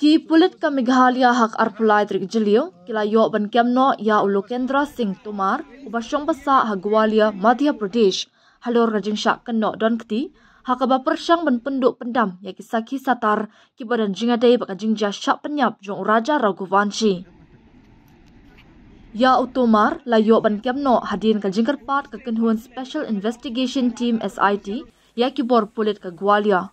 Ki pulit ka Meghalaya hak arpulai trik jelio kila yo ban kemno ya Ulokendra Singh Tomar ubasyong basa Hagwalia Madhya Pradesh halor rajing syak kenno don keti hakaba persyang ban penduk pendam ya kisaki satar ki badan jingadai baka jingja syak penyap jong Raja Raghuvanshi. Ya Utomar la yo ban kemno hadin ka jingkarpat ka kenhuan Special Investigation Team SIT ya kibor pulit ka Gwalia.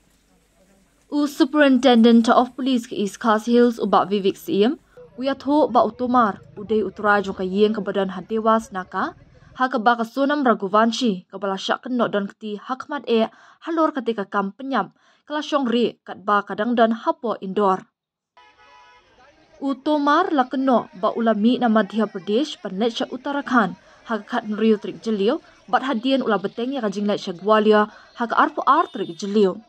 Superintendent of Police ke East Khas Hills uba Vivek Siem uyatho ba Utomar udai utra jong ka yeng ka badan hadewas naka hakaba ka Sonam Raghuvanshi kabala syak kenno don keti hakmat halor ketika kam penyam kala syong ri kat ba kadang dan hapo indoor. Utomar la kenno ba ulami na Madhya Pradesh panlet sya Uttarakhand hakat nriu trik jelio bat hadien ula beteng ya kajing let sya Gwalia hak arpo trik jelio.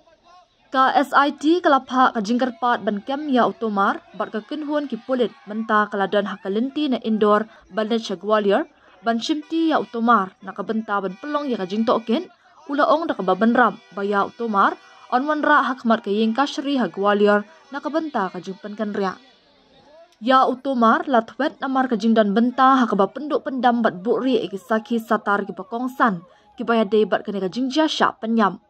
Ka SIT kalapha ka jingkarpat ban kem ya Utomar bat ka kenhuan ki pulit menta kaladan hakalenti na indoor banlet sya Gwalior ban shimti ya Utomar nakabenta ban pelong ya kajing token ula ong nakababan ram ba ya Utomar onwan ra hakmat ka yeng kashri ha Gwalior nakabenta kajing penkan ria. Ya Utomar la thwet namar kajing dan benta hakaba penduk pendam bat bukri ikisaki satar ki pakongsan ki baya dei bat kani kajing ja syak penyam.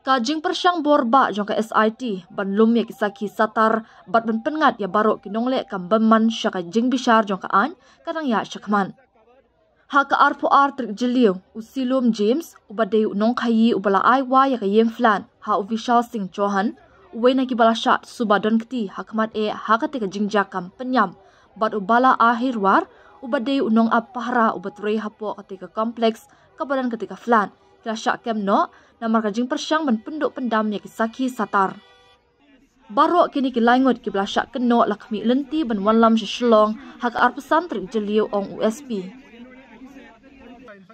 Kajing persyang borba jong ka SIT ban lum ya kisaki satar bat ban pengat ya barok kinongle kam beman syaka jing bishar jong ka an kadang ya syakman. Haka arpo trik jelio usilum James ubadei unong khayi ubala aiwa ya ka yem flan ha Vishal Singh Chauhan uwena ki bala syak subadon keti hakmat hakate ka jingja kam penyam bat ubala ahirwar ubadei unong apahra ubatrei hapo ketika kompleks kabadan ketika flan kila syak kemno namar kajing persyang ban penduk pendam ya kisaki satar. Barok kini ki laingot ki bala syak kenno lakmi lenti ban wanlam shalong hak arpesan trik jelio ong USP.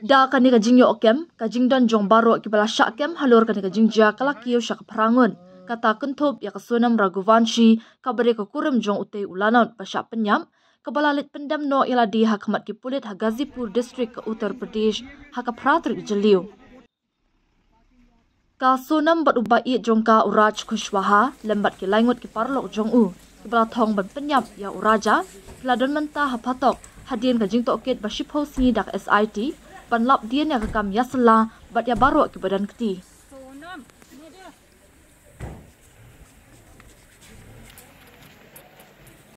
Da kani kajing yo okem kajing don jong barok ki bala syak kem halor kani kajing ja kalakio syak prangun kata kenthop ya ka Sonam Raghuvanshi kabare ka kurum jong utei ulanot pasyak penyam kabala lit pendam no iladi hakmat ki pulit ha Gazipur district ka Uttar Pradesh haka pratrik jelio. Ka Sonam bat ubai jong ka Uraj Kushwaha lembat ki laingot ki parlok jong kibala thong ban penyap ya uraja kiladon menta hapatok hadien ka jing toket ba shipho singi dak SIT ban lap dien ya ka kam yasla bat ya barok ki badan keti.